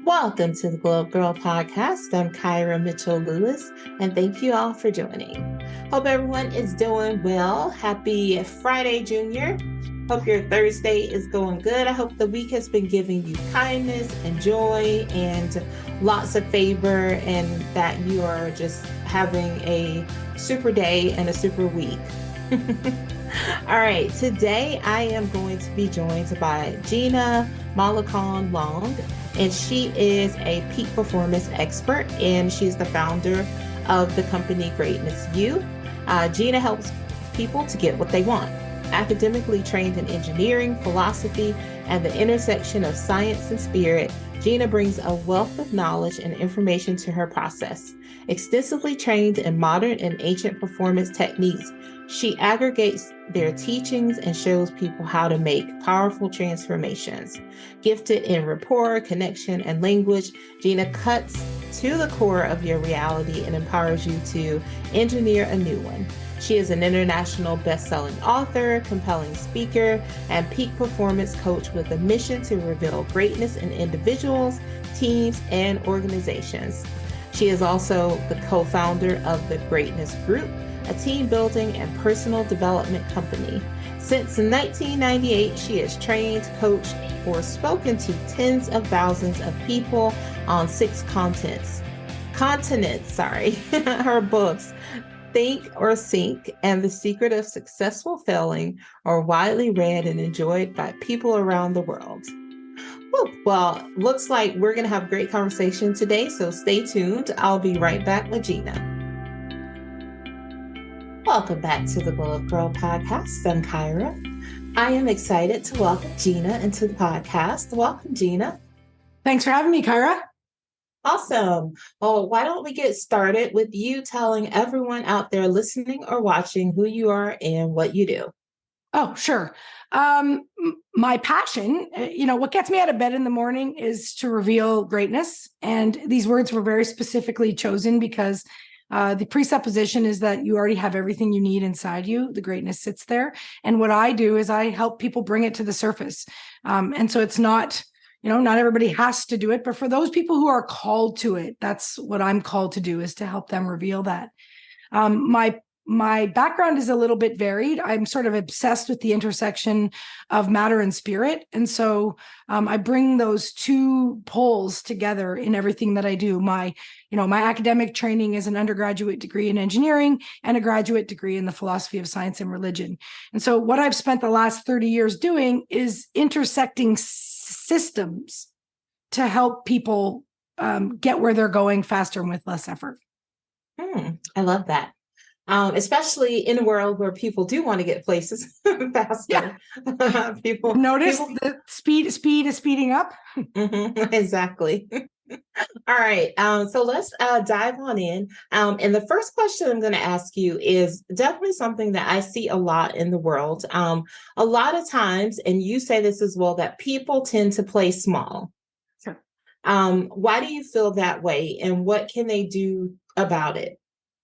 Welcome to the Globe Girl Podcast. I'm Kyra Mitchell Lewis, and thank you all for joining. Hope everyone is doing well. Happy Friday, Junior. Hope your Thursday is going good. I hope the week has been giving you kindness and joy and lots of favor, and that you are just having a super day and a super week. All right, today I am going to be joined by Gina Mollicone-Long, and she is a peak performance expert, and she's the founder of the company Greatness U. Gina helps people to get what they want. Academically trained in engineering, philosophy, and the intersection of science and spirit, Gina brings a wealth of knowledge and information to her process. Extensively trained in modern and ancient performance techniques, she aggregates their teachings and shows people how to make powerful transformations. Gifted in rapport, connection, and language, Gina cuts to the core of your reality and empowers you to engineer a new one. She is an international best-selling author, compelling speaker, and peak performance coach with a mission to reveal greatness in individuals, teams, and organizations. She is also the co-founder of the Greatness Group, a team building and personal development company. Since 1998, she has trained, coached, or spoken to tens of thousands of people on 6 continents. Her books, Think or Sink and The Secret of Successful Failing, are widely read and enjoyed by people around the world. Well, looks like we're going to have a great conversation today, so stay tuned. I'll be right back with Gina. Welcome back to the Globe Girl Podcast. I'm Kyra. I am excited to welcome Gina into the podcast. Welcome, Gina. Thanks for having me, Kyra. Awesome. Well, why don't we get started with you telling everyone out there listening or watching who you are and what you do? Oh, sure. My passion, what gets me out of bed in the morning is to reveal greatness. And these words were very specifically chosen because the presupposition is that you already have everything you need inside you. The greatness sits there. And what I do is I help people bring it to the surface. And so it's not, not everybody has to do it, but for those people who are called to it, that's what I'm called to do, is to help them reveal that. My background is a little bit varied. I'm sort of obsessed with the intersection of matter and spirit. And so I bring those two poles together in everything that I do. My academic training is an undergraduate degree in engineering and a graduate degree in the philosophy of science and religion. And so what I've spent the last 30 years doing is intersecting systems to help people get where they're going faster and with less effort. I love that. Especially in a world where people do want to get places faster. Yeah. Notice the speed is speeding up. Exactly. All right. So let's dive on in. And the first question I'm going to ask you is definitely something that I see a lot in the world. A lot of times, and you say this as well, that people tend to play small. Sure. Why do you feel that way, and what can they do about it?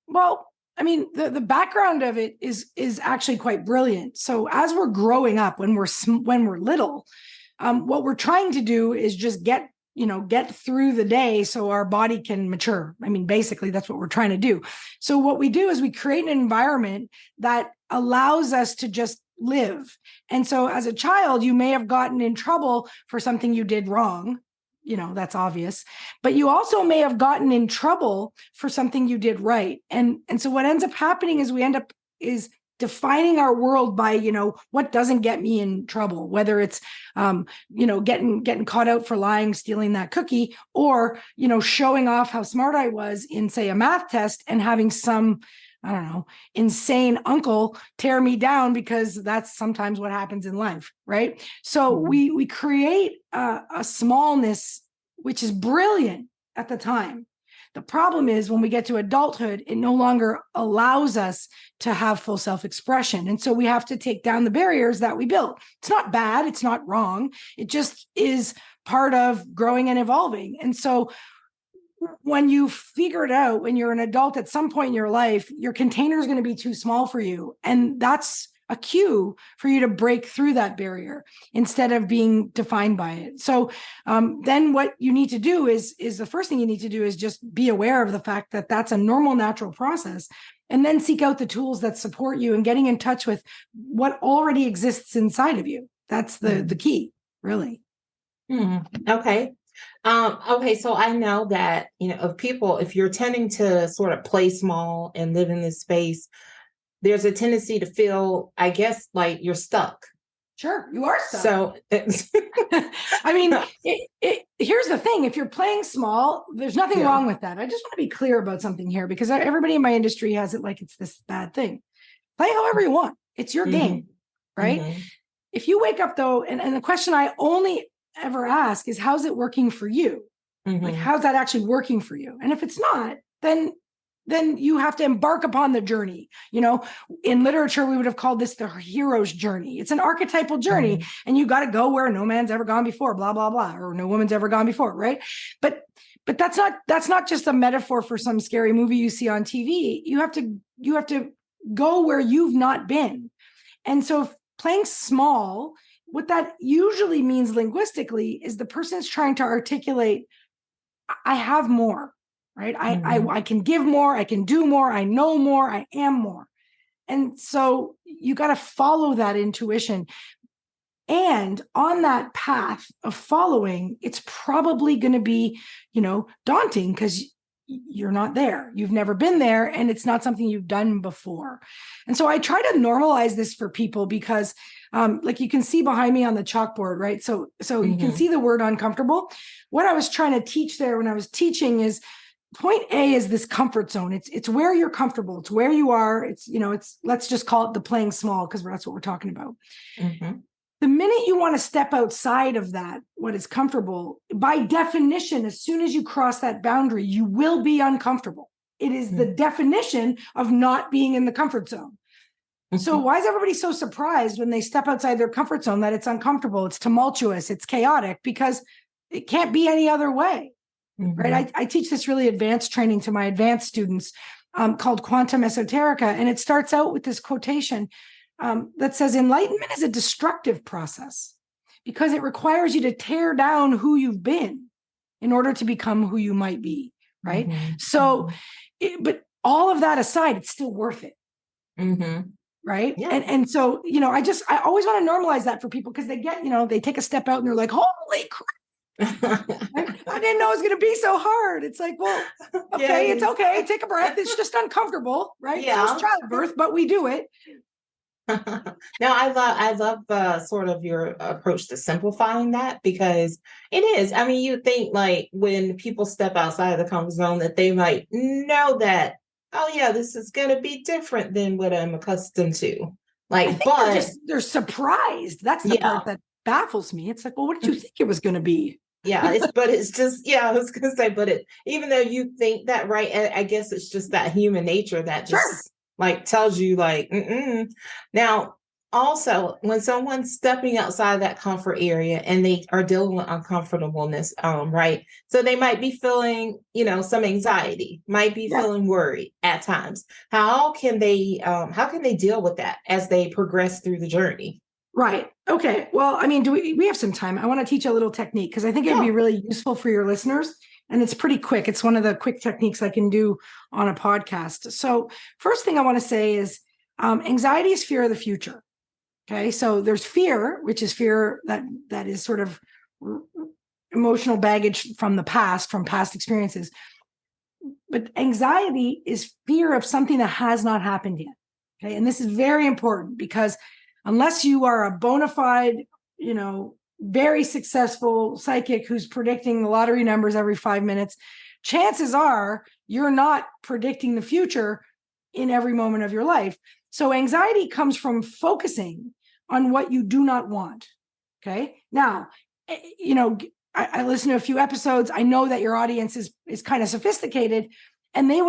Well, I mean, the background of it is actually quite brilliant. So as we're growing up, when we're little, what we're trying to do is just get through the day so our body can mature. I mean, basically, that's what we're trying to do. So what we do is we create an environment that allows us to just live. And so as a child, you may have gotten in trouble for something you did wrong. That's obvious, but you also may have gotten in trouble for something you did right. And so what ends up happening is we end up is defining our world by, what doesn't get me in trouble, whether it's, getting caught out for lying, stealing that cookie, or, showing off how smart I was in, say, a math test and having some, insane uncle tear me down, because that's sometimes what happens in life, right? So we create a smallness, which is brilliant at the time. The problem is when we get to adulthood, it no longer allows us to have full self-expression. And so we have to take down the barriers that we built. It's not bad. It's not wrong. It just is part of growing and evolving. And so when you figure it out, when you're an adult, at some point in your life, your container is going to be too small for you. And that's a cue for you to break through that barrier instead of being defined by it. So then what you need to do is the first thing you need to do is just be aware of the fact that that's a normal, natural process, and then seek out the tools that support you and getting in touch with what already exists inside of you. That's the key, really. Okay. Okay, so I know that, of people, if you're tending to sort of play small and live in this space, there's a tendency to feel, I guess, like you're stuck. Sure, you are stuck. So, I mean, here's the thing. If you're playing small, there's nothing wrong with that. I just want to be clear about something here, because everybody in my industry has it like it's this bad thing. Play however you want. It's your game, right? If you wake up, though, and the question I only ever ask is, how's it working for you? Like, how's that actually working for you? And if it's not, then you have to embark upon the journey. In literature, we would have called this the hero's journey. It's an archetypal journey, and you got to go where no man's ever gone before, blah, blah, blah, or no woman's ever gone before, right? But that's not just a metaphor for some scary movie you see on TV. You have to go where you've not been. And so if playing small, what that usually means linguistically is the person's trying to articulate, I have more. Right? I can give more, I can do more, I know more, I am more. And so you got to follow that intuition. And on that path of following, it's probably going to be, daunting, because you're not there. You've never been there, and it's not something you've done before. And so I try to normalize this for people, because like you can see behind me on the chalkboard, right? So you can see the word uncomfortable. What I was trying to teach there when I was teaching is, point A is this comfort zone. It's where you're comfortable. It's where you are. It's let's just call it the playing small, because that's what we're talking about. The minute you want to step outside of that, what is comfortable, by definition, as soon as you cross that boundary, you will be uncomfortable. It is the definition of not being in the comfort zone. So why is everybody so surprised when they step outside their comfort zone that it's uncomfortable, it's tumultuous, it's chaotic? Because it can't be any other way. Right. I teach this really advanced training to my advanced students called Quantum Esoterica. And it starts out with this quotation that says, enlightenment is a destructive process because it requires you to tear down who you've been in order to become who you might be. Right. So, but all of that aside, it's still worth it. Right. Yeah. And so, I always want to normalize that for people, because they get, they take a step out and they're like, holy crap. I didn't know it was going to be so hard. It's like, well, okay, it's okay. Take a breath. It's just uncomfortable, right? Yeah. So it's childbirth, but we do it. No, I love sort of your approach to simplifying that, because it is. I mean, you think like when people step outside of the comfort zone that they might know that, oh yeah, this is going to be different than what I'm accustomed to. Like, but they're surprised. That's the part that baffles me. It's like, well, what did you think it was going to be? Yeah, it's just, I was going to say, but even though you think that, right, I guess it's just that human nature that just like tells you like, Now, also, when someone's stepping outside that comfort area and they are dealing with uncomfortableness, right? So they might be feeling, some anxiety, might be feeling worried at times. How can they deal with that as they progress through the journey? Right. Okay. Well, I mean, we have some time? I want to teach a little technique, because I think it'd be really useful for your listeners. And it's pretty quick. It's one of the quick techniques I can do on a podcast. So first thing I want to say is anxiety is fear of the future. Okay. So there's fear, which is fear that is sort of emotional baggage from the past, from past experiences. But anxiety is fear of something that has not happened yet. Okay. And this is very important, because unless you are a bona fide, very successful psychic who's predicting the lottery numbers every 5 minutes, chances are you're not predicting the future in every moment of your life. So anxiety comes from focusing on what you do not want. Okay. Now, I listened to a few episodes. I know that your audience is kind of sophisticated, and they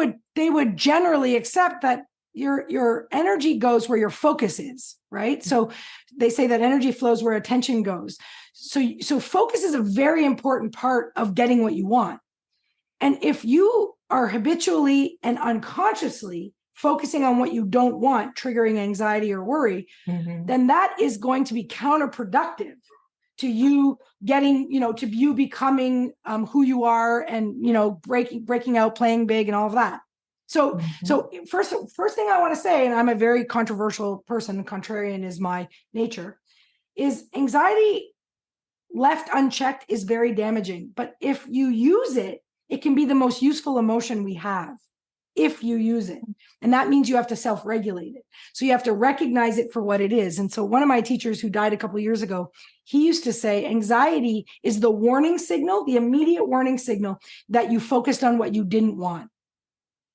would generally accept that your energy goes where your focus is, right? So they say that energy flows where attention goes. So focus is a very important part of getting what you want. And if you are habitually and unconsciously focusing on what you don't want, triggering anxiety or worry, then that is going to be counterproductive to you getting, to you becoming who you are and, breaking out, playing big and all of that. So first thing I want to say, and I'm a very controversial person, contrarian is my nature, is anxiety left unchecked is very damaging. But if you use it, it can be the most useful emotion we have if you use it. And that means you have to self-regulate it. So you have to recognize it for what it is. And so one of my teachers who died a couple of years ago, he used to say, anxiety is the warning signal, the immediate warning signal that you focused on what you didn't want.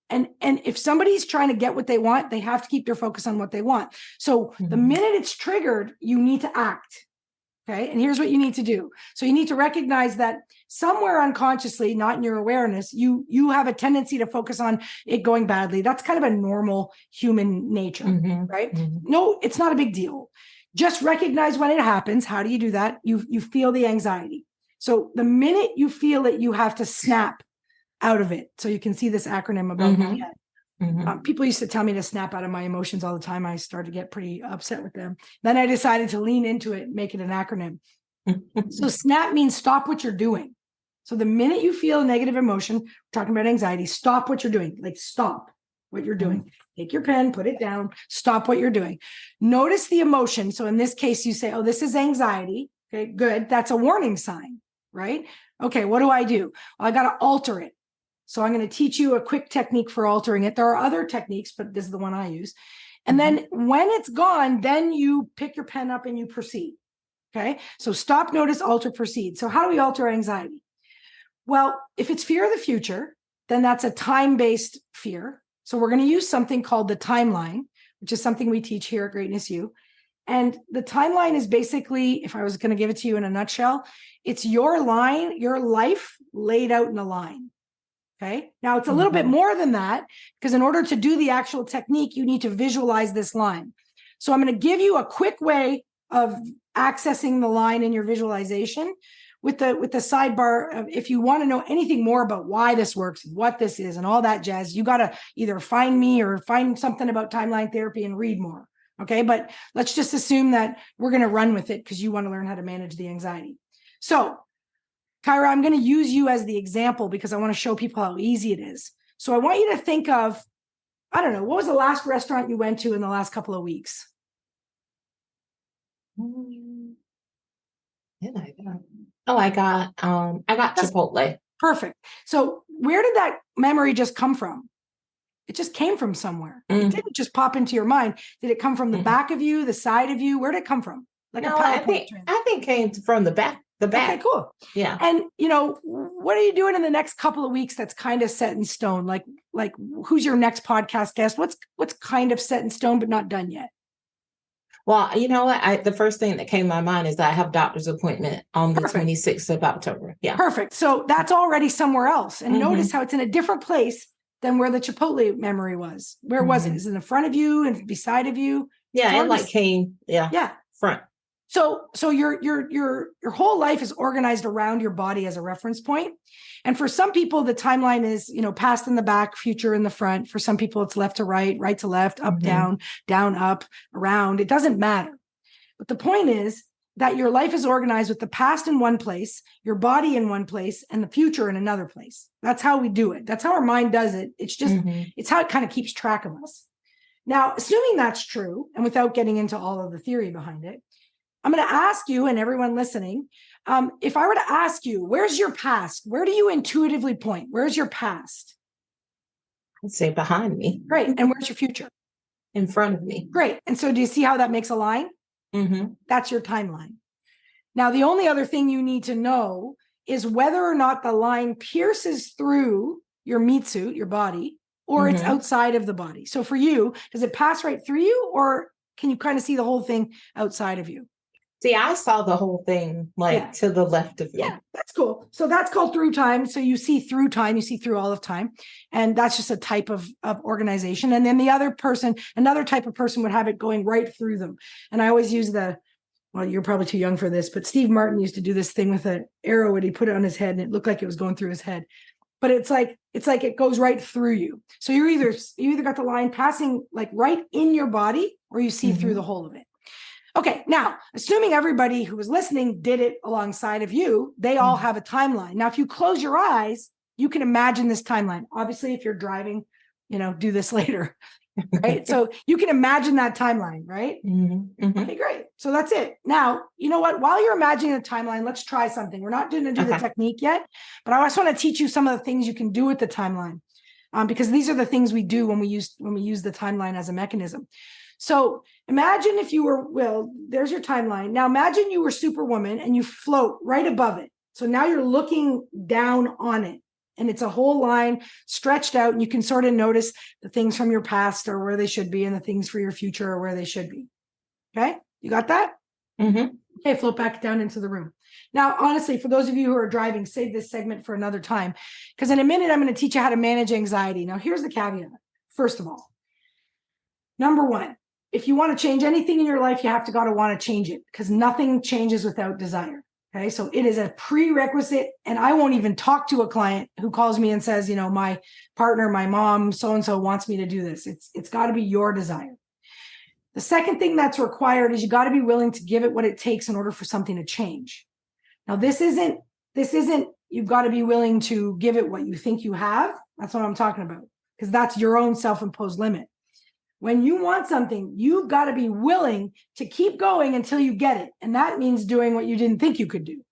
And if somebody's trying to get what they want, they have to keep their focus on what they want. So the minute it's triggered, you need to act. Okay. And here's what you need to do. So you need to recognize that somewhere unconsciously, not in your awareness, you have a tendency to focus on it going badly. That's kind of a normal human nature, right? No, it's not a big deal. Just recognize when it happens. How do you do that? You feel the anxiety. So the minute you feel it, you have to snap out of it. So you can see this acronym above my head. People used to tell me to snap out of my emotions all the time. I started to get pretty upset with them. Then I decided to lean into it and make it an acronym. So SNAP means stop what you're doing. So the minute you feel a negative emotion, we're talking about anxiety, stop what you're doing. Like stop what you're doing. Take your pen, put it down, stop what you're doing. Notice the emotion. So in this case, you say, oh, this is anxiety. Okay, good. That's a warning sign, right? Okay, what do? Well, I got to alter it. So I'm going to teach you a quick technique for altering it. There are other techniques, but this is the one I use. And then when it's gone, then you pick your pen up and you proceed. Okay. So stop, notice, alter, proceed. So how do we alter anxiety? Well, if it's fear of the future, then that's a time-based fear. So we're going to use something called the timeline, which is something we teach here at Greatness U. And the timeline is basically, if I was going to give it to you in a nutshell, it's your life laid out in a line. Okay. Now it's a little bit more than that, because in order to do the actual technique, you need to visualize this line. So I'm going to give you a quick way of accessing the line in your visualization with the sidebar of, if you want to know anything more about why this works, what this is, and all that jazz, you got to either find me or find something about timeline therapy and read more. Okay. But let's just assume that we're going to run with it because you want to learn how to manage the anxiety. So Kyra, I'm going to use you as the example because I want to show people how easy it is. So I want you to think of, I don't know, what was the last restaurant you went to in the last couple of weeks? I got Chipotle. Perfect. So where did that memory just come from? It just came from somewhere. It didn't just pop into your mind. Did it come from the back of you, the side of you? Where did it come from? I think it came from the back. Okay, cool. Yeah. And what are you doing in the next couple of weeks that's kind of set in stone? Like who's your next podcast guest? What's kind of set in stone but not done yet? Well, you know what? The first thing that came to my mind is that I have a doctor's appointment on the 26th of October. Yeah. Perfect. So that's already somewhere else. And notice how it's in a different place than where the Chipotle memory was. Where was it? Is it in front of you and beside of you? Yeah, it came. Yeah. Front. So your whole life is organized around your body as a reference point. And for some people, the timeline is, past in the back, future in the front. For some people, it's left to right, right to left, up, down, up, around. It doesn't matter. But the point is that your life is organized with the past in one place, your body in one place, and the future in another place. That's how we do it. That's how our mind does it. It's just, it's how it kind of keeps track of us. Now, assuming that's true, and without getting into all of the theory behind it, I'm going to ask you and everyone listening, if I were to ask you, where's your past? Where do you intuitively point? Where's your past? I'd say behind me. Great. And where's your future? In front of me. Great. And so do you see how that makes a line? That's your timeline. Now, the only other thing you need to know is whether or not the line pierces through your meat suit, your body, or it's outside of the body. So for you, does it pass right through you, or can you kind of see the whole thing outside of you? See, I saw the whole thing to the left of me. Yeah, that's cool. So that's called through time. So you see through time, you see through all of time. And that's just a type of organization. And then the other person, another type of person would have it going right through them. And I always use well, you're probably too young for this, but Steve Martin used to do this thing with an arrow and he put it on his head and it looked like it was going through his head. but it's like it goes right through you. So you either got the line passing like right in your body, or you see through the whole of it. Okay, now, assuming everybody who was listening did it alongside of you, they all have a timeline. Now, if you close your eyes, you can imagine this timeline. Obviously, if you're driving, do this later, right? So you can imagine that timeline, right? Okay, great. So that's it. Now, you know what? While you're imagining the timeline, let's try something. We're not going to do the technique yet, but I also want to teach you some of the things you can do with the timeline, because these are the things we do when we use the timeline as a mechanism. So imagine if you were, there's your timeline. Now imagine you were Superwoman and you float right above it. So now you're looking down on it, and it's a whole line stretched out, and you can sort of notice the things from your past are where they should be, and the things for your future are where they should be. Okay, you got that? Okay, float back down into the room. Now, honestly, for those of you who are driving, save this segment for another time, because in a minute, I'm going to teach you how to manage anxiety. Now, here's the caveat. First of all, number one, if you want to change anything in your life, you have to want to change it, because nothing changes without desire. Okay, so it is a prerequisite. And I won't even talk to a client who calls me and says, my partner, my mom, so-and-so wants me to do this. It's got to be your desire. The second thing that's required is you got to be willing to give it what it takes in order for something to change. Now, this isn't, you've got to be willing to give it what you think you have. That's what I'm talking about, because that's your own self-imposed limit. When you want something, you've got to be willing to keep going until you get it. And that means doing what you didn't think you could do.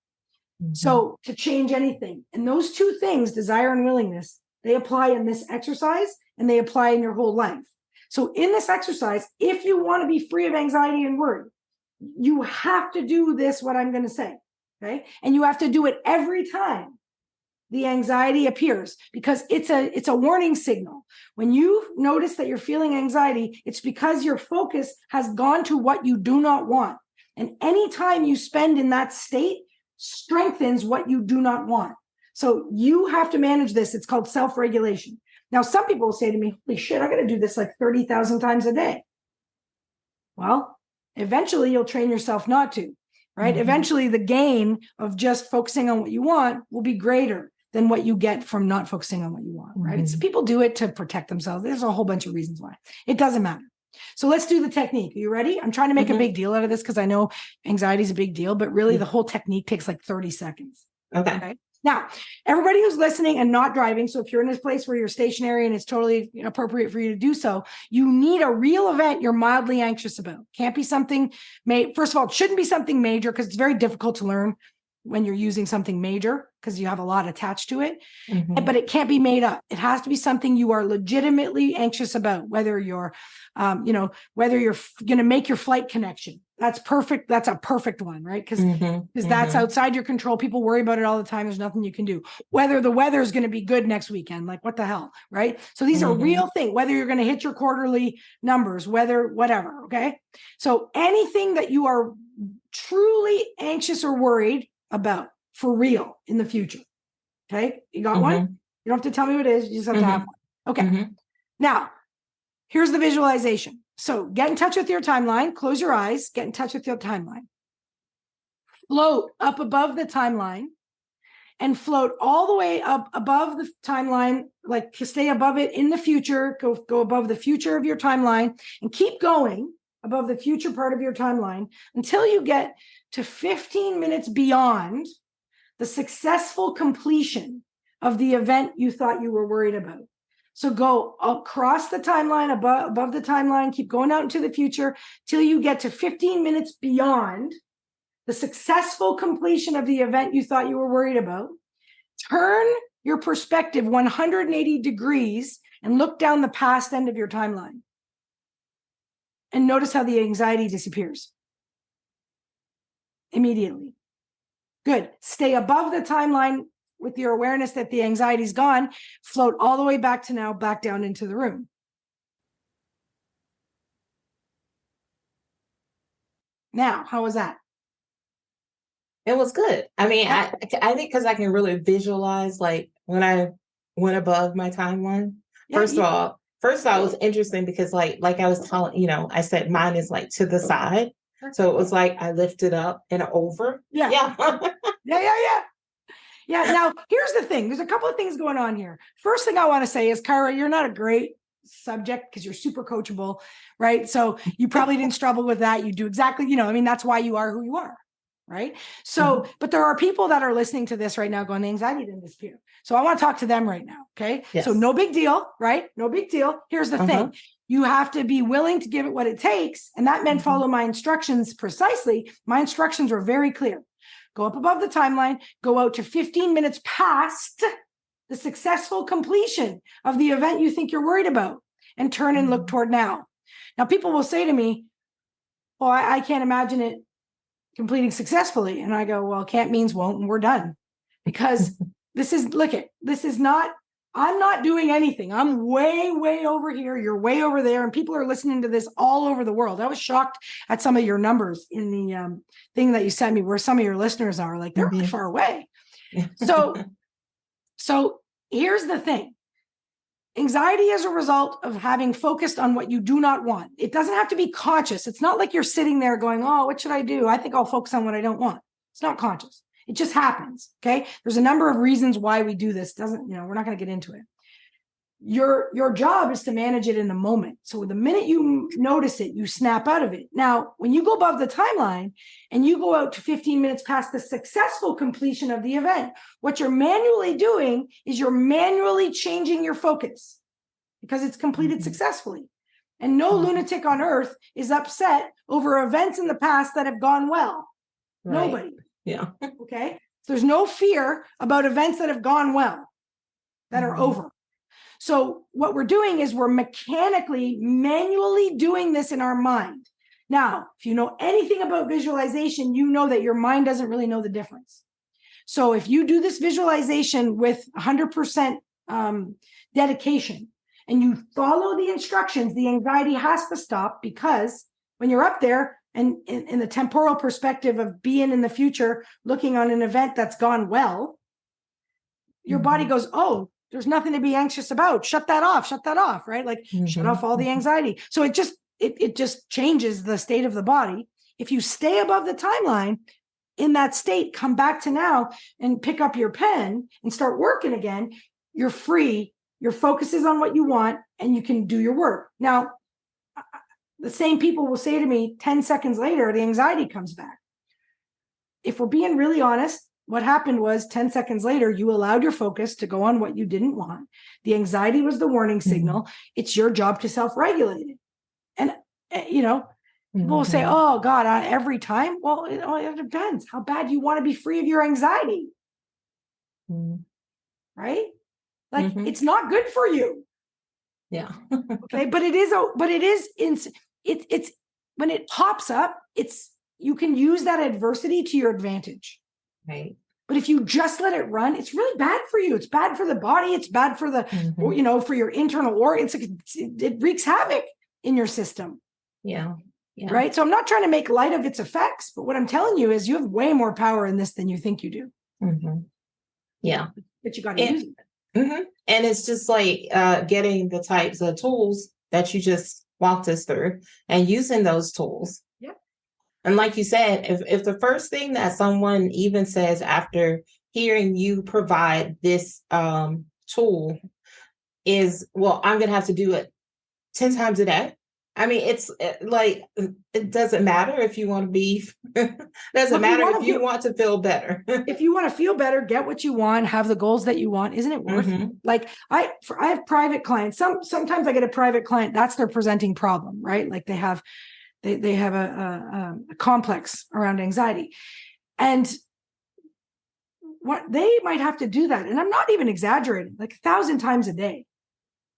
So to change anything, and those two things, desire and willingness, they apply in this exercise and they apply in your whole life. So in this exercise, if you want to be free of anxiety and worry, you have to do this, what I'm going to say. Okay. And you have to do it every time the anxiety appears, because it's a warning signal. When you notice that you're feeling anxiety, it's because your focus has gone to what you do not want. And any time you spend in that state strengthens what you do not want. So you have to manage this. It's called self-regulation. Now, some people will say to me, holy shit, I got to do this like 30,000 times a day. Well, eventually you'll train yourself not to, right? Eventually the gain of just focusing on what you want will be greater than what you get from not focusing on what you want, right? It's, people do it to protect themselves. There's a whole bunch of reasons why. It doesn't matter. So let's do the technique. Are you ready? I'm trying to make a big deal out of this because I know anxiety is a big deal, but really the whole technique takes like 30 seconds. Okay. Now, everybody who's listening and not driving, so if you're in this place where you're stationary and it's totally appropriate for you to do so, you need a real event you're mildly anxious about. Can't be something, first of all, it shouldn't be something major, because it's very difficult to learn when you're using something major, because you have a lot attached to it, but it can't be made up. It has to be something you are legitimately anxious about, whether you're, whether you're going to make your flight connection. That's perfect. That's a perfect one, right? Because that's outside your control. People worry about it all the time. There's nothing you can do. Whether the weather is going to be good next weekend, like what the hell, right? So these are real things, whether you're going to hit your quarterly numbers, whatever, okay? So anything that you are truly anxious or worried about for real in the future, okay? You got one? You don't have to tell me what it is. You just have to have one. Okay. Now, here's the visualization. So get in touch with your timeline, close your eyes, get in touch with your timeline. Float up above the timeline and float all the way up above the timeline, like stay above it in the future, go above the future of your timeline and keep going above the future part of your timeline until you get to 15 minutes beyond the successful completion of the event you thought you were worried about. So go across the timeline, above the timeline, keep going out into the future till you get to 15 minutes beyond the successful completion of the event you thought you were worried about. Turn your perspective 180 degrees and look down the past end of your timeline. And notice how the anxiety disappears immediately. Good. Stay above the timeline with your awareness that the anxiety's gone, float all the way back to now, back down into the room. Now, how was that? It was good. I mean, I think because I can really visualize, like when I went above my timeline. First of all, it was interesting because like I was telling, I said mine is like to the side. So it was like I lifted up and over. Yeah. Yeah. Now, here's the thing. There's a couple of things going on here. First thing I want to say is, Kyra, you're not a great subject because you're super coachable, right? So you probably didn't struggle with that. You do exactly, that's why you are who you are, right? So, but there are people that are listening to this right now going, the anxiety didn't disappear. So I want to talk to them right now, okay? Yes. So no big deal, right? No big deal. Here's the thing. You have to be willing to give it what it takes. And that meant follow my instructions precisely. My instructions were very clear. Go up above the timeline, go out to 15 minutes past the successful completion of the event you think you're worried about, and turn and look toward now. Now, people will say to me, well, I can't imagine it completing successfully. And I go, well, can't means won't, and we're done. Because I'm not doing anything. I'm way, way over here. You're way over there. And people are listening to this all over the world. I was shocked at some of your numbers in the thing that you sent me, where some of your listeners are like, they're really far away. So here's the thing. Anxiety is a result of having focused on what you do not want. It doesn't have to be conscious. It's not like you're sitting there going, oh, what should I do? I think I'll focus on what I don't want. It's not conscious. It just happens. Okay. There's a number of reasons why we do this. We're not going to get into it. Your job is to manage it in the moment. So the minute you notice it, you snap out of it. Now, when you go above the timeline and you go out to 15 minutes past the successful completion of the event, what you're manually doing is you're manually changing your focus because it's completed successfully. And no lunatic on earth is upset over events in the past that have gone well. Right. Nobody. Yeah. Okay. So there's no fear about events that have gone well, that are over. So what we're doing is we're manually doing this in our mind. Now, if you know anything about visualization, you know that your mind doesn't really know the difference. So if you do this visualization with 100% dedication and you follow the instructions, the anxiety has to stop, because when you're up there and in the temporal perspective of being in the future, looking on an event that's gone well, your body goes, oh, there's nothing to be anxious about. Shut that off, right? Like shut off all the anxiety. So it just changes the state of the body. If you stay above the timeline in that state, come back to now and pick up your pen and start working again, you're free. Your focus is on what you want and you can do your work. Now, the same people will say to me 10 seconds later, the anxiety comes back. If we're being really honest, what happened was 10 seconds later, you allowed your focus to go on what you didn't want. The anxiety was the warning signal. It's your job to self-regulate it. And, people will say, oh, God, every time? Well, it depends. How bad you want to be free of your anxiety? Right? Like, it's not good for you. Yeah. Okay. But it's when it pops up, you can use that adversity to your advantage. Right. But if you just let it run, it's really bad for you. It's bad for the body. It's bad for the, for your internal organs. It wreaks havoc in your system. Yeah. Yeah. Right. So I'm not trying to make light of its effects, but what I'm telling you is you have way more power in this than you think you do. Yeah. But you got to use it. And it's just like getting the types of tools that you just walked us through and using those tools. And like you said, if the first thing that someone even says after hearing you provide this tool is, well, I'm going to have to do it 10 times a day. I mean, it's like, it doesn't matter if you want to be, doesn't matter if you want to feel better. If you want to feel better, get what you want, have the goals that you want. Isn't it worth it? Like I have private clients. Sometimes I get a private client, that's their presenting problem, right? Like they have a complex around anxiety, and what they might have to do that. And I'm not even exaggerating, like 1,000 times a day,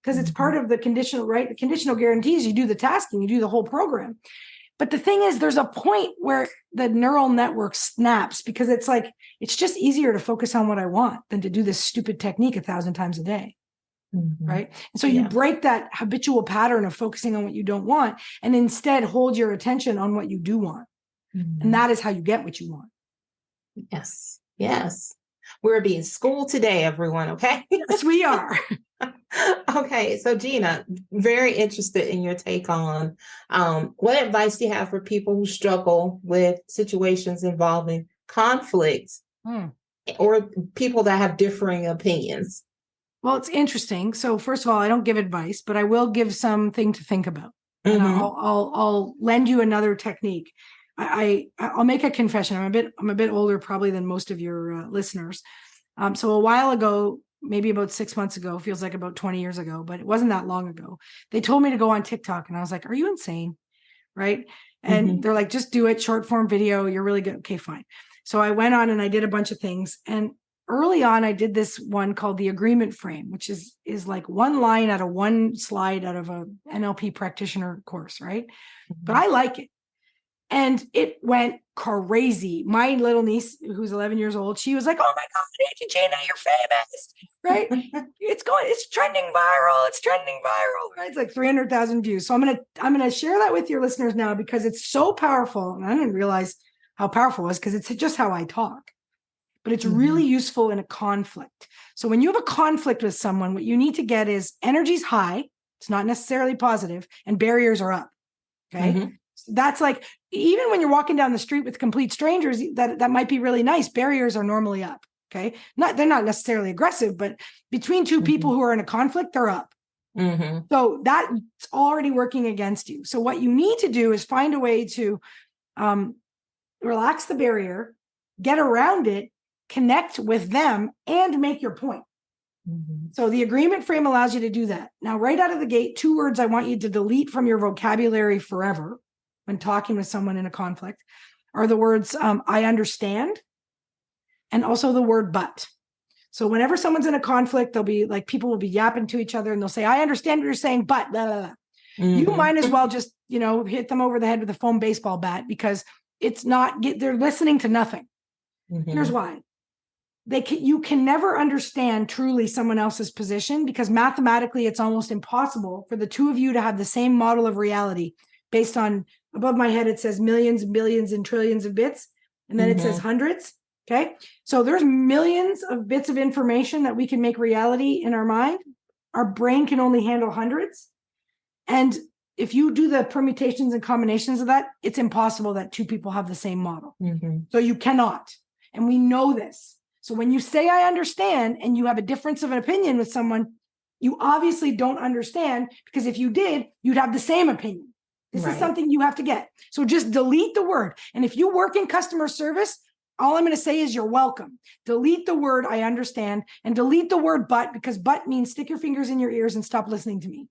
because it's part of the conditional, right? The conditional guarantees you do the tasking, you do the whole program. But the thing is, there's a point where the neural network snaps, because it's like, it's just easier to focus on what I want than to do this stupid technique 1,000 times a day. Right. And so you break that habitual pattern of focusing on what you don't want and instead hold your attention on what you do want. And that is how you get what you want. Yes. Yes. We're being schooled today, everyone. Okay. Yes, we are. Okay. So Gina, very interested in your take on what advice do you have for people who struggle with situations involving conflict or people that have differing opinions? Well, it's interesting. So first of all, I don't give advice, but I will give something to think about. And Mm-hmm. I'll lend you another technique. I'll make a confession. I'm a bit older probably than most of your listeners. So a while ago, maybe about 6 months ago, feels like about 20 years ago, but it wasn't that long ago. They told me to go on TikTok, and I was like, "Are you insane?" Right? And Mm-hmm. they're like, "Just do it, short form video. You're really good." Okay, fine. So I went on and I did a bunch of things. And early on, I did this one called the agreement frame, which is like one line out of one slide out of a NLP practitioner course, right? But I like it. And it went crazy. My little niece, who's 11 years old, she was like, "Oh my God, Auntie Gina, you're famous," right? It's trending viral. It's trending viral, right? It's like 300,000 views. So I'm gonna share that with your listeners now because it's so powerful. And I didn't realize how powerful it was because it's just how I talk. But it's really useful in a conflict. So when you have a conflict with someone, what you need to get is energy's high. It's not necessarily positive, and barriers are up. Okay. Mm-hmm. That's like, even when you're walking down the street with complete strangers, that might be really nice. Barriers are normally up. Okay. They're not necessarily aggressive, but between two people who are in a conflict, they're up. Mm-hmm. So that's already working against you. So what you need to do is find a way to relax the barrier, get around it, connect with them, and make your point. Mm-hmm. So the agreement frame allows you to do that. Now, right out of the gate, 2 words I want you to delete from your vocabulary forever when talking with someone in a conflict are the words "I understand" and also the word "but." So whenever someone's in a conflict, they'll be like, people will be yapping to each other and they'll say, "I understand what you're saying, but blah, blah, blah." You might as well just, hit them over the head with a foam baseball bat because they're listening to nothing. Here's why. You can never understand truly someone else's position because mathematically it's almost impossible for the two of you to have the same model of reality based on, above my head it says millions, billions, and trillions of bits, and then it says hundreds. Okay, so there's millions of bits of information that we can make reality in our mind. Our brain can only handle hundreds, and if you do the permutations and combinations of that, it's impossible that two people have the same model. So you cannot, and we know this. So when you say "I understand" and you have a difference of an opinion with someone, you obviously don't understand, because if you did, you'd have the same opinion. This is something you have to get. So just delete the word. And if you work in customer service, all I'm going to say is you're welcome. Delete the word "I understand" and delete the word "but," because "but" means stick your fingers in your ears and stop listening to me.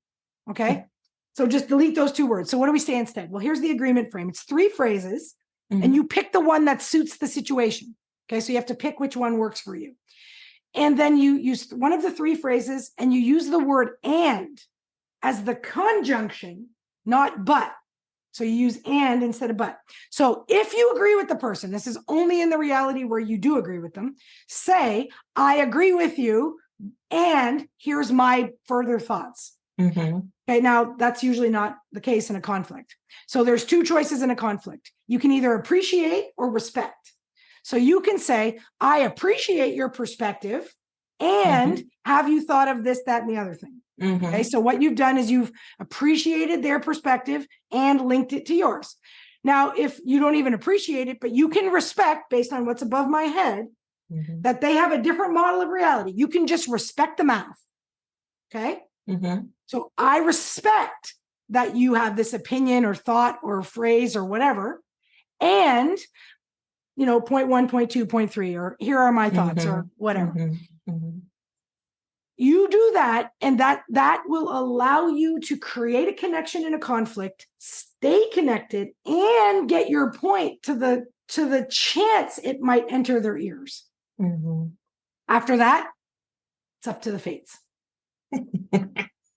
Okay? So just delete those 2 words. So what do we say instead? Well, here's the agreement frame. It's 3 phrases, and you pick the one that suits the situation. Okay, so you have to pick which one works for you. And then you use one of the 3 phrases and you use the word "and" as the conjunction, not "but." So you use "and" instead of "but." So if you agree with the person, this is only in the reality where you do agree with them, say, "I agree with you, and here's my further thoughts." Okay, now that's usually not the case in a conflict. So there's 2 choices in a conflict. You can either appreciate or respect. So you can say, "I appreciate your perspective, and have you thought of this, that, and the other thing?" Okay, so what you've done is you've appreciated their perspective and linked it to yours. Now, if you don't even appreciate it, but you can respect, based on what's above my head, that they have a different model of reality, you can just respect the math. Okay? So I respect that you have this opinion or thought or phrase or whatever, and point 1, point 2, point 3, or here are my thoughts or whatever. You do that, and that will allow you to create a connection in a conflict, stay connected, and get your point to the chance it might enter their ears. After that, it's up to the fates.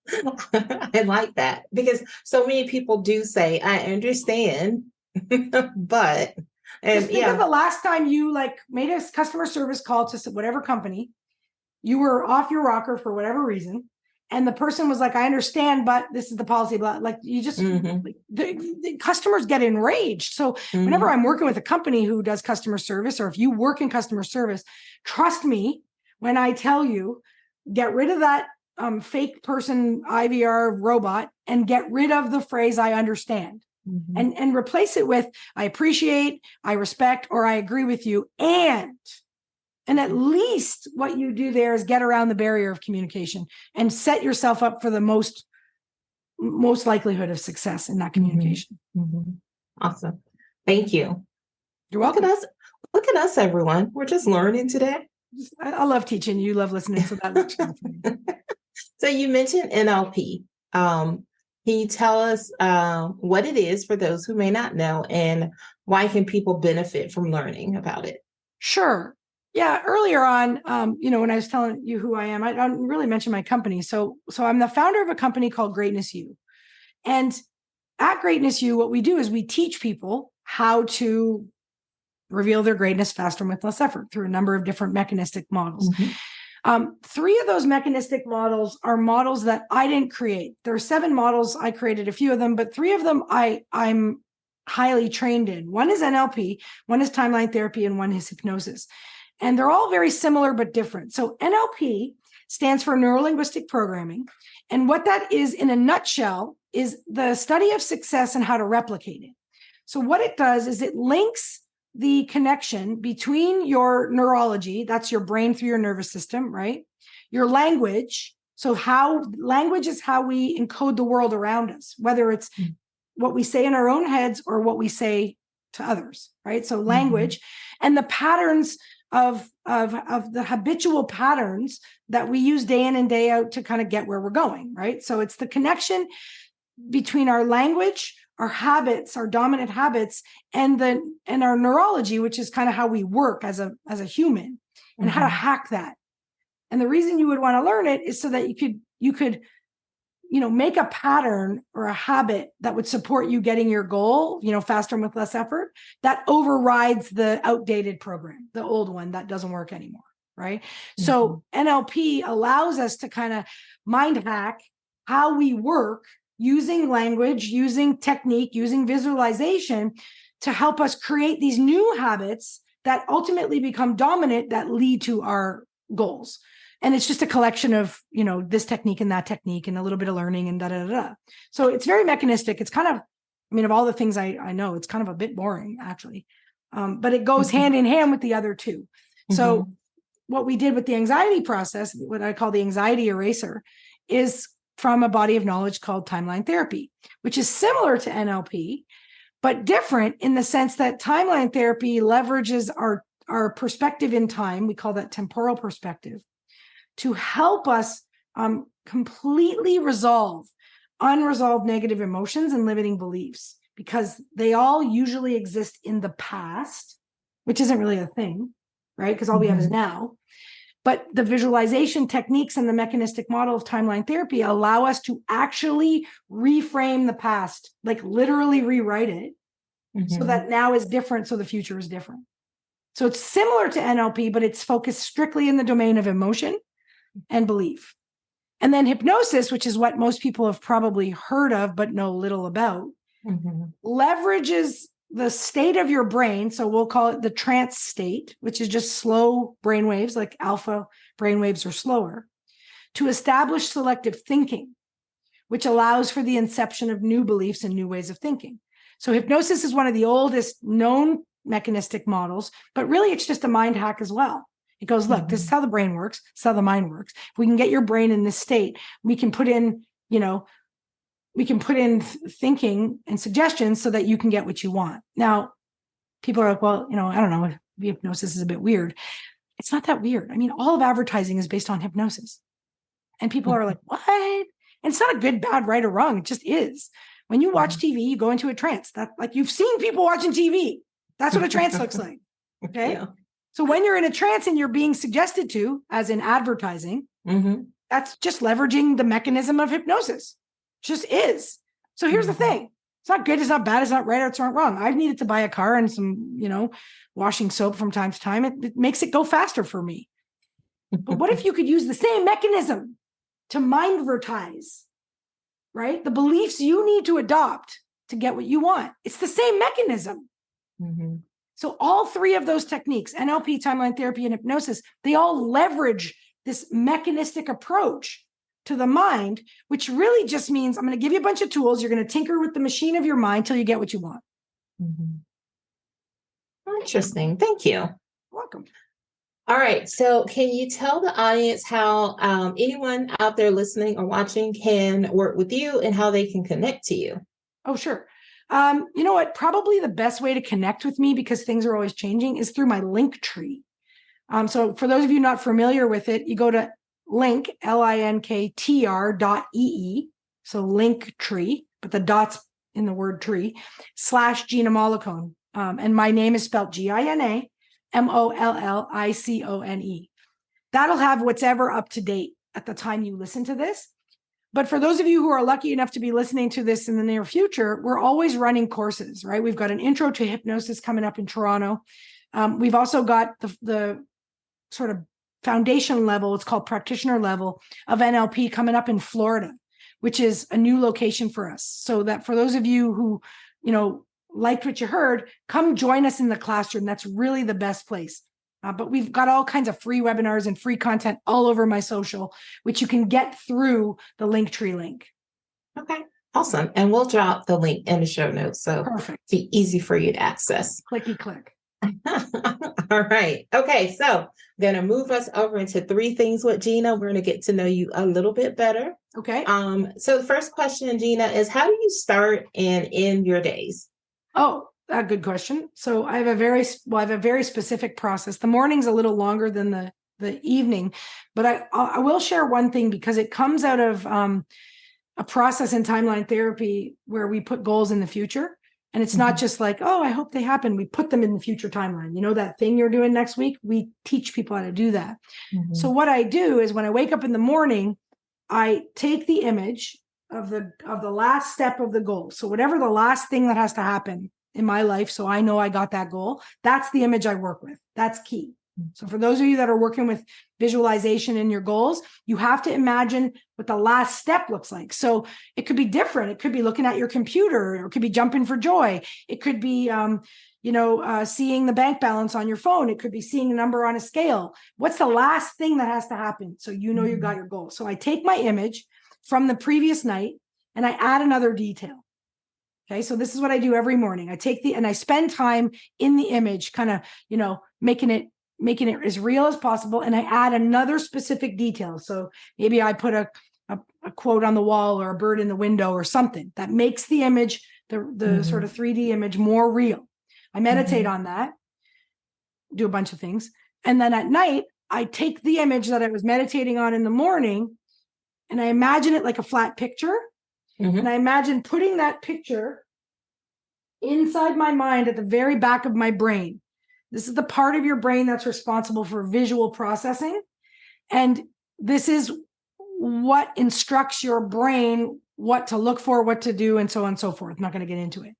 I like that, because so many people do say, "I understand," but just think of the last time you made a customer service call to whatever company. You were off your rocker for whatever reason, and the person was like, "I understand, but this is the policy." Blah. You just the customers get enraged. So whenever I'm working with a company who does customer service, or if you work in customer service, trust me when I tell you, get rid of that fake person IVR robot and get rid of the phrase "I understand," and replace it with "I appreciate, I respect, or I agree with you, and And at least what you do there is get around the barrier of communication and set yourself up for the most likelihood of success in that communication. Awesome. Thank you. You're welcome. Look at us, everyone. We're just learning today. I love teaching. You love listening. So that works for me. So you mentioned NLP. Can you tell us what it is for those who may not know, and why can people benefit from learning about it? Sure. Yeah. Earlier on, when I was telling you who I am, I don't really mention my company. So I'm the founder of a company called Greatness U. And at Greatness U, what we do is we teach people how to reveal their greatness faster and with less effort through a number of different mechanistic models. 3 of those mechanistic models are models that I didn't create. There are 7 models. I created a few of them, but 3 of them I'm highly trained in. One is NLP, one is timeline therapy, and one is hypnosis. And they're all very similar but different. So NLP stands for neuro-linguistic programming. And what that is in a nutshell is the study of success and how to replicate it. So what it does is it links the connection between your neurology, that's your brain through your nervous system, right? Your language. So language is how we encode the world around us, whether it's what we say in our own heads or what we say to others, right? So language and the patterns of the habitual patterns that we use day in and day out to kind of get where we're going, right? So it's the connection between our language, our habits, our dominant habits, and our neurology, which is kind of how we work as a human, and how to hack that. And the reason you would want to learn it is so that you could make a pattern or a habit that would support you getting your goal, faster and with less effort, that overrides the outdated program, the old one that doesn't work anymore, right? So NLP allows us to kind of mind hack how we work using language, using technique, using visualization to help us create these new habits that ultimately become dominant, that lead to our goals. And it's just a collection of, this technique and that technique and a little bit of learning and da-da-da-da. So it's very mechanistic. It's kind of, of all the things I know, it's kind of a bit boring, actually. But it goes hand in hand with the other 2. So what we did with the anxiety process, what I call the anxiety eraser, is from a body of knowledge called timeline therapy, which is similar to NLP, but different in the sense that timeline therapy leverages our perspective in time. We call that temporal perspective, to help us completely resolve unresolved negative emotions and limiting beliefs, because they all usually exist in the past, which isn't really a thing, right? Because all we have is now. But the visualization techniques and the mechanistic model of timeline therapy allow us to actually reframe the past, like literally rewrite it, so that now is different, so the future is different. So it's similar to NLP, but it's focused strictly in the domain of emotion and belief. And then hypnosis, which is what most people have probably heard of but know little about, leverages the state of your brain. So we'll call it the trance state, which is just slow brain waves, like alpha brain waves are slower, to establish selective thinking, which allows for the inception of new beliefs and new ways of thinking. So hypnosis is one of the oldest known mechanistic models, but really it's just a mind hack as well. It goes, look, this is how the brain works. This is how the mind works. If we can get your brain in this state, we can put in, thinking and suggestions so that you can get what you want. Now, people are like, well, I don't know, hypnosis is a bit weird. It's not that weird. All of advertising is based on hypnosis. And people are like, what? And it's not a good, bad, right or wrong. It just is. When you watch TV, you go into a trance. That, like, you've seen people watching TV. That's what a trance looks like. Okay. Yeah. So when you're in a trance and you're being suggested to, as in advertising, that's just leveraging the mechanism of hypnosis. It just is. So here's the thing. It's not good. It's not bad. It's not right. Or it's not wrong. I've needed to buy a car and some, washing soap from time to time. It makes it go faster for me. But what if you could use the same mechanism to mindvertise, right? The beliefs you need to adopt to get what you want. It's the same mechanism. So all 3 of those techniques, NLP, timeline therapy, and hypnosis, they all leverage this mechanistic approach to the mind, which really just means I'm going to give you a bunch of tools. You're going to tinker with the machine of your mind till you get what you want. Interesting. Thank you. Welcome. All right. So, can you tell the audience how anyone out there listening or watching can work with you and how they can connect to you? Oh, sure. You know what? Probably the best way to connect with me, because things are always changing, is through my link tree. So for those of you not familiar with it, you go to link, linktr.ee. So link tree, but the dots in the word tree, / Gina Mollicone. And my name is spelled Gina Mollicone. That'll have what's ever up to date at the time you listen to this. But for those of you who are lucky enough to be listening to this in the near future, we're always running courses, right? We've got an intro to hypnosis coming up in Toronto. We've also got the sort of foundation level, it's called practitioner level of NLP, coming up in Florida, which is a new location for us. So that for those of you who, liked what you heard, come join us in the classroom. That's really the best place. But we've got all kinds of free webinars and free content all over my social, which you can get through the Linktree link. Okay, awesome. And we'll drop the link in the show notes. So Perfect. Be easy for you to access. Clicky click. All right. Okay. So I'm going to move us over into 3 things with Gina. We're going to get to know you a little bit better. Okay. So the first question, Gina, is how do you start and end your days? Oh, a good question. So I have a very specific process. The morning's a little longer than the evening, but I will share one thing, because it comes out of a process in timeline therapy where we put goals in the future. And it's not just like, oh, I hope they happen. We put them in the future timeline. You know, that thing you're doing next week, we teach people how to do that. So what I do is when I wake up in the morning, I take the image of the last step of the goal. So whatever the last thing that has to happen in my life, so I know I got that goal, that's the image I work with. That's key. So for those of you that are working with visualization in your goals, you have to imagine what the last step looks like. So it could be different. It could be looking at your computer, or it could be jumping for joy. It could be, seeing the bank balance on your phone. It could be seeing a number on a scale. What's the last thing that has to happen? So you know you got your goal. So I take my image from the previous night and I add another detail. Okay, so this is what I do every morning. I take and I spend time in the image, kind of, making it as real as possible. And I add another specific detail. So maybe I put a quote on the wall, or a bird in the window, or something that makes the image, the sort of 3D image, more real. I meditate on that, do a bunch of things. And then at night, I take the image that I was meditating on in the morning, and I imagine it like a flat picture. And I imagine putting that picture inside my mind at the very back of my brain. This is the part of your brain that's responsible for visual processing. And this is what instructs your brain what to look for, what to do, and so on and so forth. I'm not going to get into it.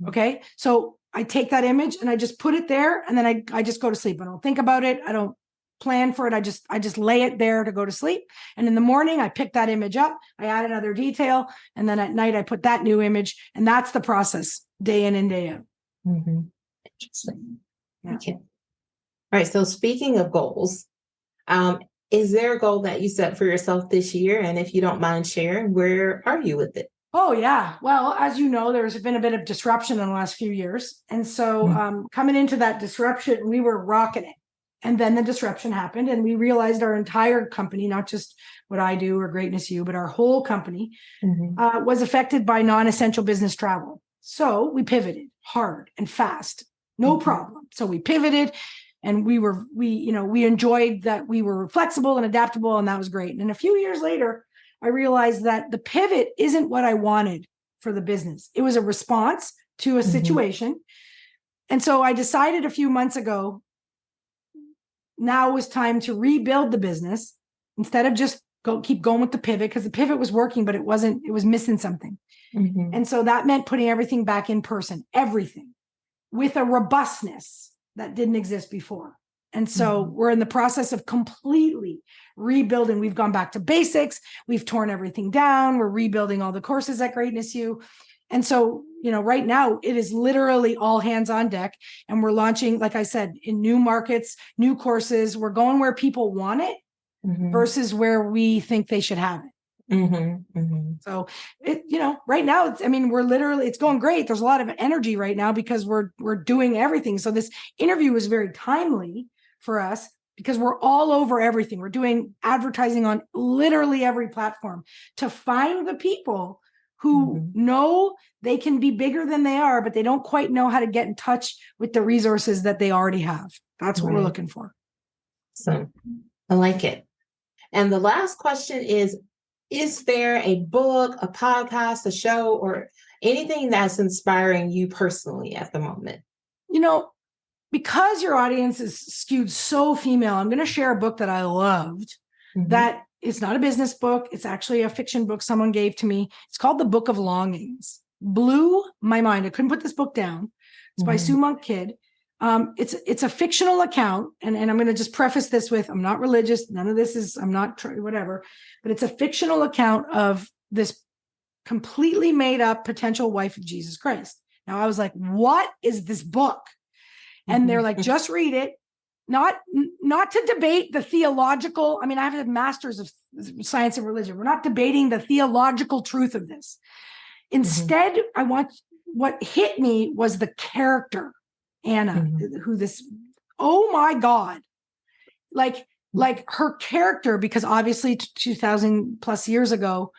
Okay. So I take that image and I just put it there, and then I just go to sleep. I don't think about it. I don't plan for it. I just lay it there to go to sleep. And in the morning, I pick that image up, I add another detail, and then at night I put that new image. And that's the process, day in and day out. Interesting. Yeah. Okay. All right. So speaking of goals, is there a goal that you set for yourself this year? And if you don't mind sharing, where are you with it? Oh, yeah. Well, as you know, there's been a bit of disruption in the last few years. And so coming into that disruption, we were rocking it. And then the disruption happened, and we realized our entire company, not just what I do or Greatness U, but our whole company was affected by non-essential business travel. So we pivoted hard and fast, no problem. So we pivoted, and we enjoyed that we were flexible and adaptable, and that was great. And a few years later, I realized that the pivot isn't what I wanted for the business. It was a response to a situation. And so I decided a few months ago, now was time to rebuild the business instead of just keep going with the pivot, because the pivot was working, but it was missing something. And so that meant putting everything back in person, everything, with a robustness that didn't exist before. And so we're in the process of completely rebuilding. We've gone back to basics. We've torn everything down. We're rebuilding all the courses at Greatness U. And so, right now it is literally all hands on deck, and we're launching, like I said, in new markets, new courses. We're going where people want it versus where we think they should have it. So right now, it's going great. There's a lot of energy right now because we're doing everything. So this interview was very timely for us because we're all over everything. We're doing advertising on literally every platform to find the people who know they can be bigger than they are, but they don't quite know how to get in touch with the resources that they already have. That's what we're looking for. So I like it. And the last question is there a book, a podcast, a show, or anything that's inspiring you personally at the moment? Because your audience is skewed so female, I'm going to share a book that I loved that it's not a business book. It's actually a fiction book someone gave to me. It's called The Book of Longings. Blew my mind. I couldn't put this book down. It's by Sue Monk Kidd. It's a fictional account. And I'm going to just preface this with, I'm not religious. None of this is, I'm not whatever, but it's a fictional account of this completely made up potential wife of Jesus Christ. Now I was like, what is this book? And they're like, just read it. Not to debate the theological. I mean, I have a master's of science and religion. We're not debating the theological truth of this. Instead, what hit me was the character, Anna, who this, oh my God, like her character, because obviously 2000 plus years ago,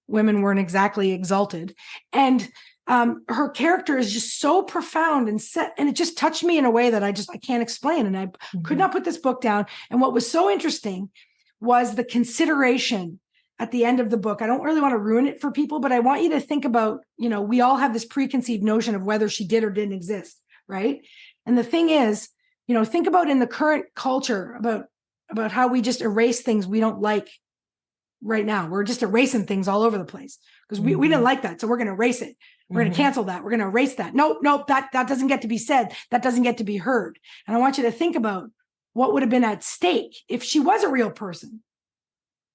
women weren't exactly exalted. And her character is just so profound and set, and it just touched me in a way that I can't explain. And I could not put this book down. And what was so interesting was the consideration at the end of the book. I don't really want to ruin it for people, but I want you to think about, we all have this preconceived notion of whether she did or didn't exist, right? And the thing is, think about in the current culture about how we just erase things we don't like right now. We're just erasing things all over the place because we didn't like that. So we're going to erase it. We're going to cancel that. We're going to erase that. Nope, that doesn't get to be said. That doesn't get to be heard. And I want you to think about what would have been at stake if she was a real person.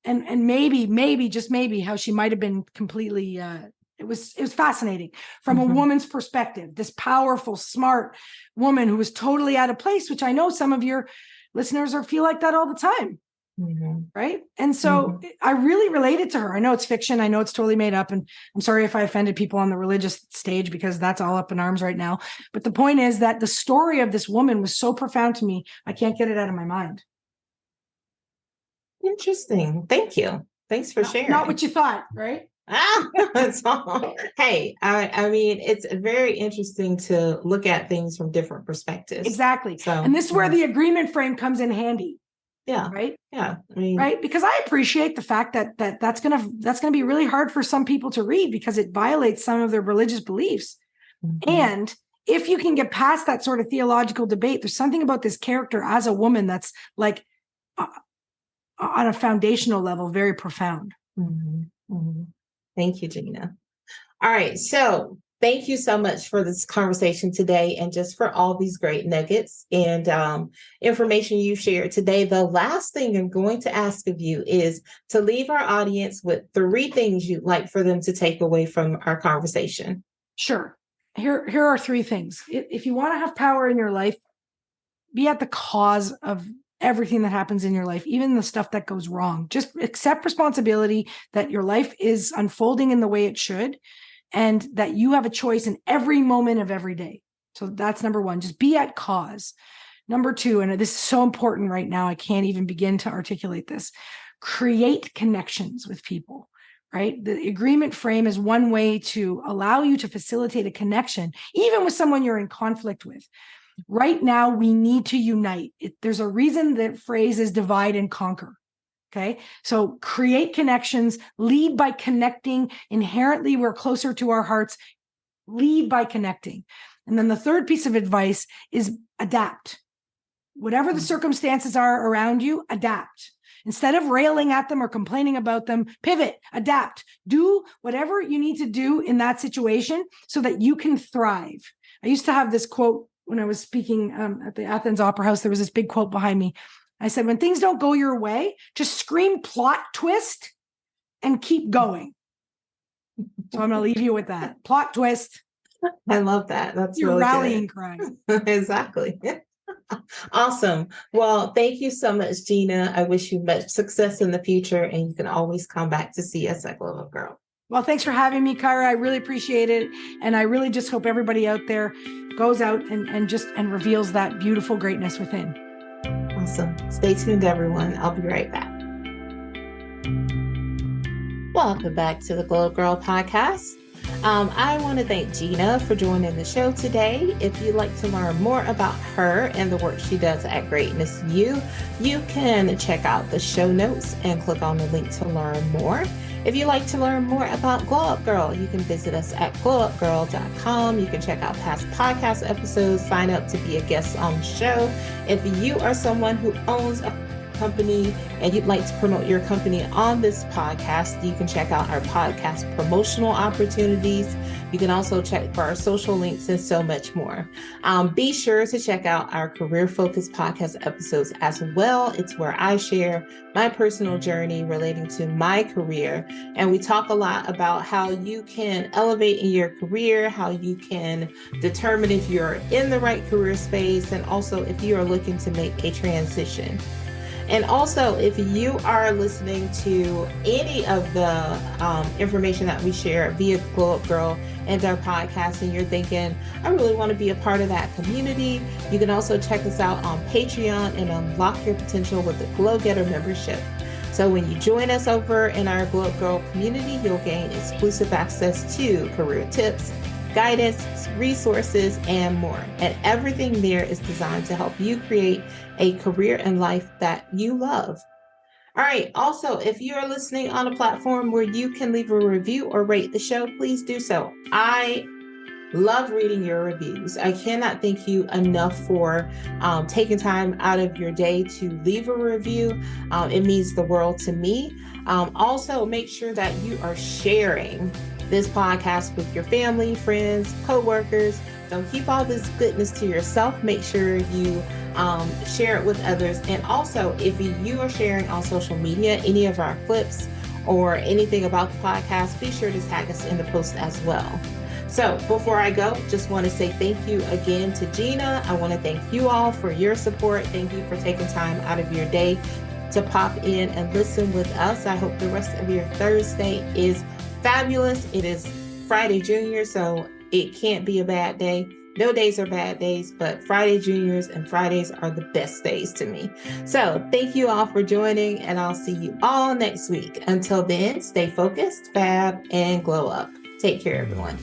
And maybe, just maybe, how she might have been completely, it was fascinating from a woman's perspective, this powerful, smart woman who was totally out of place, which I know some of your listeners feel like that all the time. Right. And so I really related to her. I know it's fiction. I know it's totally made up. And I'm sorry if I offended people on the religious stage, because that's all up in arms right now. But the point is that the story of this woman was so profound to me. I can't get it out of my mind. Interesting. Thank you. Thanks for sharing. Not what you thought, right? That's all. Hey, I mean, it's very interesting to look at things from different perspectives. Exactly. So, and this is where the agreement frame comes in handy. Yeah. Right. Yeah. I mean, right. Because I appreciate the fact that's gonna be really hard for some people to read because it violates some of their religious beliefs. And if you can get past that sort of theological debate, there's something about this character as a woman that's like on a foundational level, very profound. Thank you, Gina. All right. So thank you so much for this conversation today and just for all these great nuggets and information you shared today. The last thing I'm going to ask of you is to leave our audience with 3 things you'd like for them to take away from our conversation. Sure. Here are 3 things. If you want to have power in your life, be at the cause of everything that happens in your life, even the stuff that goes wrong. Just accept responsibility that your life is unfolding in the way it should, and that you have a choice in every moment of every day. So that's number 1, just be at cause. Number 2, and this is so important right now, I can't even begin to articulate this, create connections with people, right? The agreement frame is one way to allow you to facilitate a connection, even with someone you're in conflict with. Right now, we need to unite. There's a reason that phrase is divide and conquer. Okay. So create connections, lead by connecting. Inherently, we're closer to our hearts. Lead by connecting. And then the third piece of advice is adapt. Whatever the circumstances are around you, adapt. Instead of railing at them or complaining about them, pivot, adapt, do whatever you need to do in that situation so that you can thrive. I used to have this quote when I was speaking at the Athens Opera House. There was this big quote behind me. I said, when things don't go your way, just scream plot twist and keep going. So I'm going to leave you with that. Plot twist. I love that. That's your really rallying good. cry. Exactly. Awesome. Well, thank you so much, Gina. I wish you much success in the future, and you can always come back to see us at Global Girl. Well, thanks for having me, Kyra. I really appreciate it. And I really just hope everybody out there goes out and reveals that beautiful greatness within. Awesome. Stay tuned, everyone. I'll be right back. Welcome back to the Glow Girl podcast. I want to thank Gina for joining the show today. If you'd like to learn more about her and the work she does at Greatness U, you can check out the show notes and click on the link to learn more. If you'd like to learn more about Glow Up Girl, you can visit us at glowupgirl.com. You can check out past podcast episodes, sign up to be a guest on the show. If you are someone who owns a company and you'd like to promote your company on this podcast, you can check out our podcast promotional opportunities. You can also check for our social links and so much more. Be sure to check out our career focused podcast episodes as well. It's where I share my personal journey relating to my career. And we talk a lot about how you can elevate in your career, how you can determine if you're in the right career space, and also if you are looking to make a transition. And also, if you are listening to any of the information that we share via Glow Up Girl and our podcast, and you're thinking, I really want to be a part of that community, you can also check us out on Patreon and unlock your potential with the Glow Getter membership. So when you join us over in our Glow Up Girl community, you'll gain exclusive access to career tips, guidance, resources, and more. And everything there is designed to help you create a career and life that you love. All right. Also, if you are listening on a platform where you can leave a review or rate the show, please do so. I love reading your reviews. I cannot thank you enough for taking time out of your day to leave a review. It means the world to me. Also, make sure that you are sharing this podcast with your family, friends, coworkers. Don't keep all this goodness to yourself. Make sure you share it with others. And also, if you are sharing on social media any of our clips or anything about the podcast, be sure to tag us in the post as well. So before I go, just want to say thank you again to Gina. I want to thank you all for your support. Thank you for taking time out of your day to pop in and listen with us. I hope the rest of your Thursday is fabulous. It is Friday Junior, so it can't be a bad day. No days are bad days, but Friday Juniors and Fridays are the best days to me. So thank you all for joining, and I'll see you all next week. Until then, stay focused, fab, and glow up. Take care, everyone.